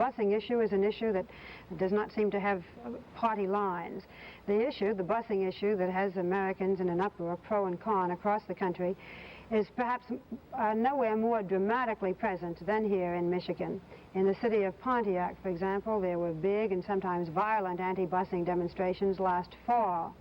Busing issue is an issue that does not seem to have party lines. The issue, the busing issue that has Americans in an uproar, pro and con, across the country, is perhaps nowhere more dramatically present than here in Michigan. In the city of Pontiac, for example, there were big and sometimes violent anti-busing demonstrations last fall.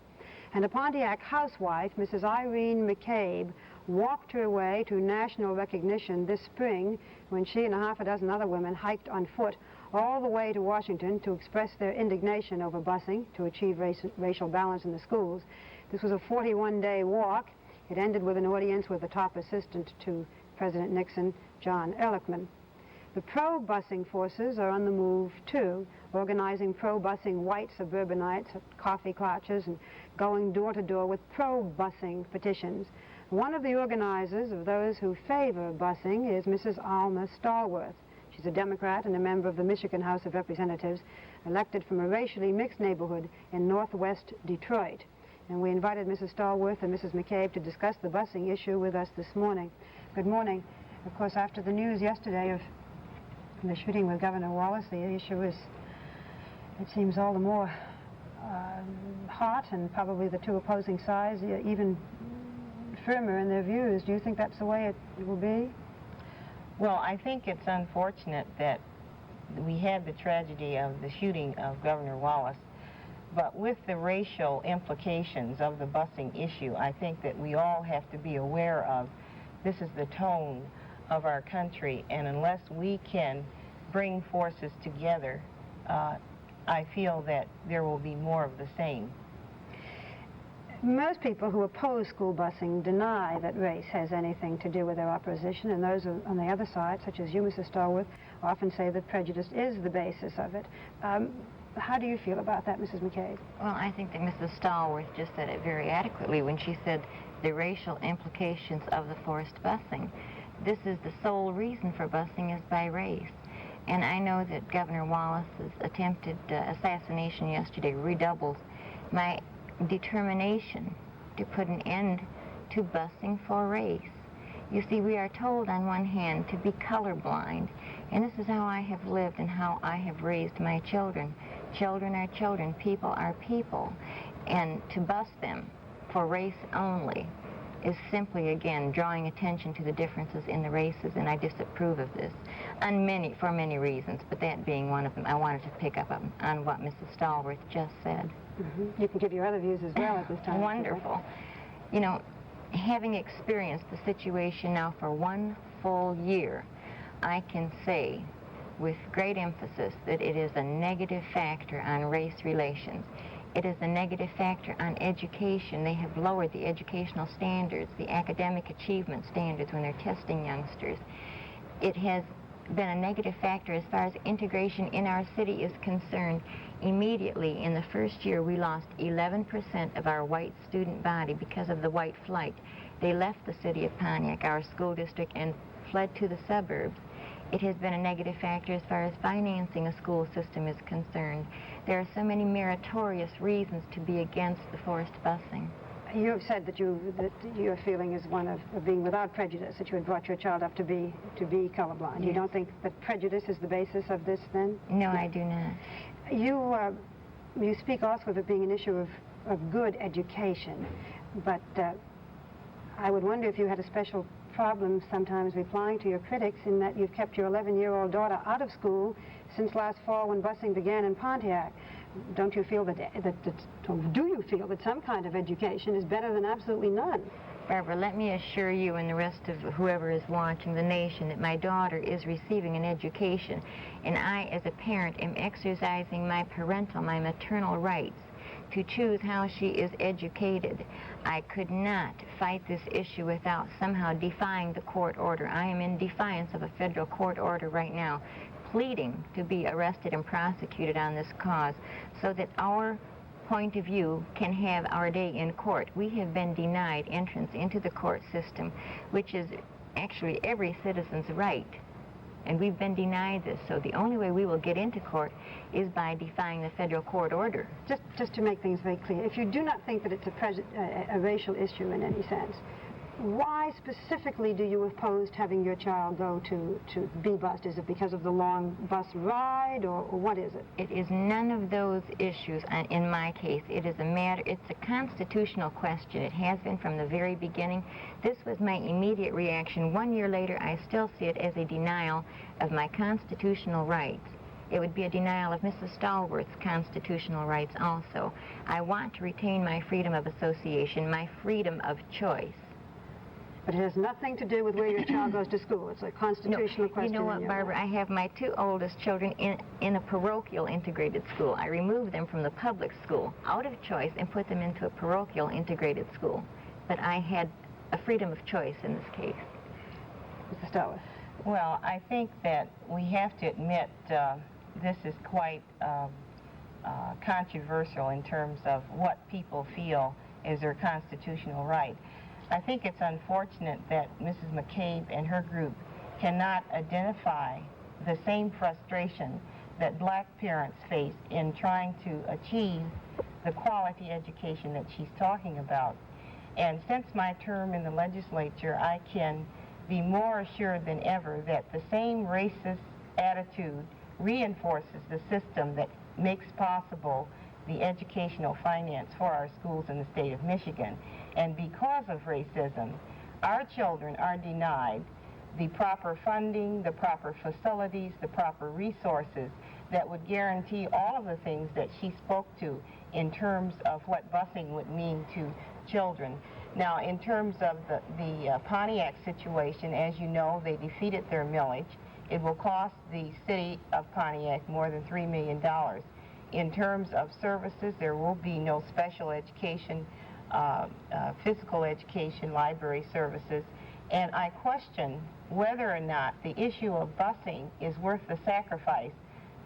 And a Pontiac housewife, Mrs. Irene McCabe, walked her way to national recognition this spring when she and half a dozen other women hiked on foot all the way to Washington to express their indignation over busing to achieve racial balance in the schools. This was a 41-day walk. It ended with an audience with the top assistant to President Nixon, John Ehrlichman. The pro-busing forces are on the move, too, organizing pro-busing white suburbanites at coffee clutches and going door-to-door with pro-busing petitions. One of the organizers of those who favor busing is Mrs. Alma Stallworth. She's a Democrat and a member of the Michigan House of Representatives, elected from a racially mixed neighborhood in northwest Detroit. And we invited Mrs. Stallworth and Mrs. McCabe to discuss the busing issue with us this morning. Good morning. Of course, after the news yesterday of the shooting with Governor Wallace, the issue is, it seems, all the more hot, and probably the two opposing sides even firmer in their views. Do you think that's the way it will be? Well, I think it's unfortunate that we had the tragedy of the shooting of Governor Wallace, but with the racial implications of the busing issue, I think that we all have to be aware of this is the tone of our country, and unless we can bring forces together, I feel that there will be more of the same. Most people who oppose school busing deny that race has anything to do with their opposition, and those on the other side, such as you, Mrs. Stallworth, often say that prejudice is the basis of it. How do you feel about that, Mrs. McCabe? Well, I think that Mrs. Stallworth just said it very adequately when she said the racial implications of the forced busing. This is the sole reason for busing is by race. And I know that Governor Wallace's attempted assassination yesterday redoubles my determination to put an end to busing for race. You see, we are told on one hand to be colorblind, and this is how I have lived and how I have raised my children. Children are children, people are people, and to bus them for race only is simply, again, drawing attention to the differences in the races, and I disapprove of this for many reasons, but that being one of them. I wanted to pick up on what Mrs. Stallworth just said. You can give your other views as well at this time. Wonderful. You know, having experienced the situation now for one full year, I can say with great emphasis that it is a negative factor on race relations. It is a negative factor on education. They have lowered the educational standards, the academic achievement standards when they're testing youngsters. It has been a negative factor as far as integration in our city is concerned. Immediately in the first year, we lost 11% of our white student body because of the white flight. They left the city of Pontiac, our school district, and fled to the suburbs. It has been a negative factor as far as financing a school system is concerned. There are so many meritorious reasons to be against the forced busing. You have said that your feeling is one of being without prejudice, that you had brought your child up to be colorblind. Yes. You don't think that prejudice is the basis of this, then? No, I do not. You speak also of it being an issue of good education, but I would wonder if you had a special problem sometimes replying to your critics in that you've kept your 11-year-old daughter out of school since last fall when busing began in Pontiac. Don't you feel do you feel that some kind of education is better than absolutely none? Barbara, let me assure you and the rest of whoever is watching the nation that my daughter is receiving an education, and I, as a parent, am exercising my maternal rights to choose how she is educated. I could not fight this issue without somehow defying the court order. I am in defiance of a federal court order right now, pleading to be arrested and prosecuted on this cause so that our point of view can have our day in court. We have been denied entrance into the court system, which is actually every citizen's right. And we've been denied this, so the only way we will get into court is by defying the federal court order. Just to make things very clear, if you do not think that it's a racial issue in any sense, Why specifically do you oppose having your child go to be bused? Is it because of the long bus ride, or what is it? It is none of those issues in my case. It is a matter, it's a constitutional question. It has been from the very beginning. This was my immediate reaction. 1 year later, I still see it as a denial of my constitutional rights. It would be a denial of Mrs. Stallworth's constitutional rights also. I want to retain my freedom of association, my freedom of choice. But it has nothing to do with where your child goes to school. It's a constitutional question. You know what, Barbara? I have my 2 oldest children in a parochial integrated school. I removed them from the public school out of choice and put them into a parochial integrated school. But I had a freedom of choice in this case. Mr. Stallworth. Well, I think that we have to admit this is quite controversial in terms of what people feel is their constitutional right. I think it's unfortunate that Mrs. McCabe and her group cannot identify the same frustration that black parents face in trying to achieve the quality education that she's talking about. And since my term in the legislature, I can be more assured than ever that the same racist attitude reinforces the system that makes possible the educational finance for our schools in the state of Michigan. And because of racism, our children are denied the proper funding, the proper facilities, the proper resources that would guarantee all of the things that she spoke to in terms of what busing would mean to children. Now, in terms of the Pontiac situation, as you know, they defeated their millage. It will cost the city of Pontiac more than $3 million. In terms of services, there will be no special education, physical education, library services, and I question whether or not the issue of busing is worth the sacrifice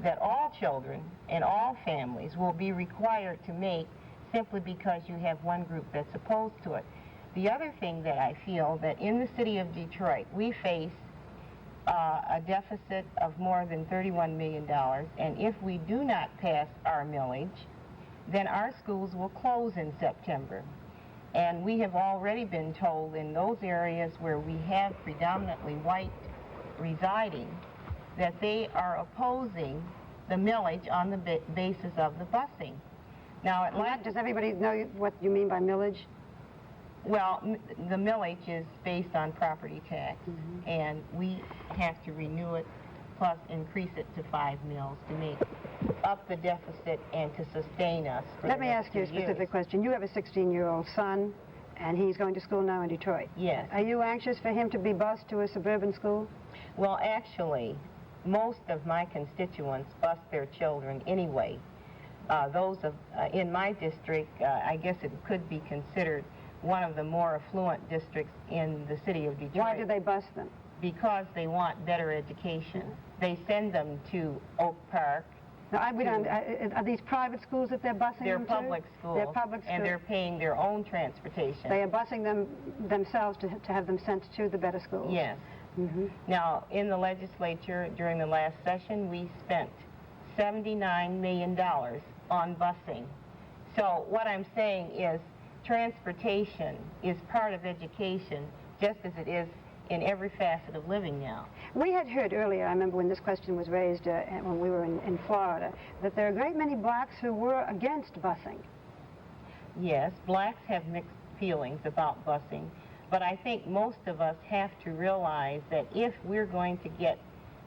that all children and all families will be required to make simply because you have one group that's opposed to it. The other thing that I feel that in the city of Detroit, we face a deficit of more than $31 million, and if we do not pass our millage, then our schools will close in September. And we have already been told in those areas where we have predominantly white residing that they are opposing the millage on the basis of the busing. Now, does everybody know what you mean by millage? Well, the millage is based on property tax, and we have to renew it, plus increase it to 5 mills to make up the deficit and to sustain us for Let me ask you a specific question. You have a 16-year-old son, and he's going to school now in Detroit. Yes. Are you anxious for him to be bused to a suburban school? Well, actually, most of my constituents bus their children anyway. Those in my district, I guess it could be considered one of the more affluent districts in the city of Detroit. Why do they bus them? Because they want better education. They send them to Oak Park. Now, are these private schools that they're busing They're them public to? schools. They're public schools. And they're paying their own transportation. They are busing them themselves to have them sent to the better schools? Yes. Now, in the legislature during the last session, we spent $79 million on busing. So what I'm saying is transportation is part of education just as it is in every facet of living now. We had heard earlier, I remember when this question was raised when we were in Florida, that there are a great many blacks who were against busing. Yes, blacks have mixed feelings about busing, but I think most of us have to realize that if we're going to get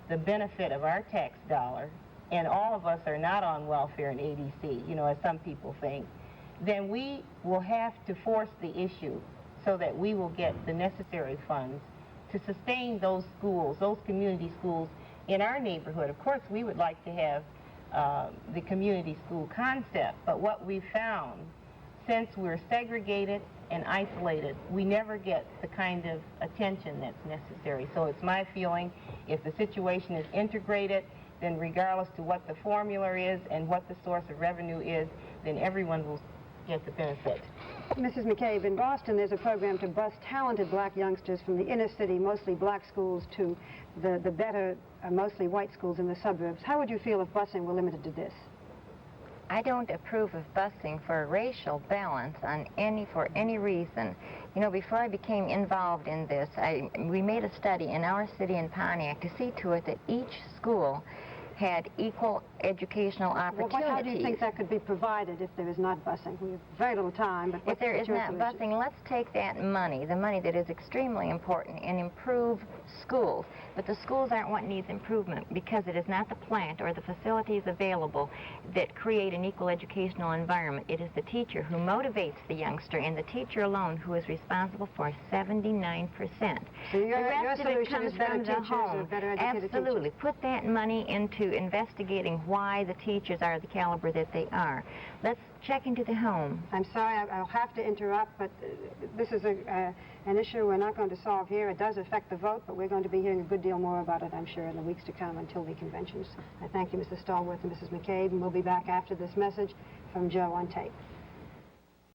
the benefit of our tax dollar, and all of us are not on welfare and ADC, you know, as some people think, then we will have to force the issue so that we will get the necessary funds to sustain those schools, those community schools in our neighborhood. Of course, we would like to have the community school concept, but what we've found, since we're segregated and isolated, we never get the kind of attention that's necessary. So it's my feeling, if the situation is integrated, then regardless to what the formula is and what the source of revenue is, then everyone will get the benefit. Mrs. McCabe, in Boston there's a program to bus talented black youngsters from the inner city, mostly black schools, to the better, mostly white schools in the suburbs. How would you feel if busing were limited to this? I don't approve of busing for a racial balance for any reason. You know, before I became involved in this, we made a study in our city in Pontiac to see to it that each school had equal educational opportunities. Well, how do you think that could be provided if there is not busing? We have very little time, but if there is not busing, let's take that money, the money that is extremely important, and improve schools. But the schools aren't what needs improvement, because it is not the plant or the facilities available that create an equal educational environment. It is the teacher who motivates the youngster, and the teacher alone who is responsible for 79%. So your rest of it solution comes is better from the teachers home. or better educated Absolutely. teachers? Put that money into investigating why the teachers are the caliber that they are. Let's check into the home. I'm sorry, I'll have to interrupt, but this is an issue we're not going to solve here. It does affect the vote, but we're going to be hearing a good deal more about it, I'm sure, in the weeks to come until the conventions. I thank you, Mr. Stallworth and Mrs. McCabe, and we'll be back after this message from Joe on tape.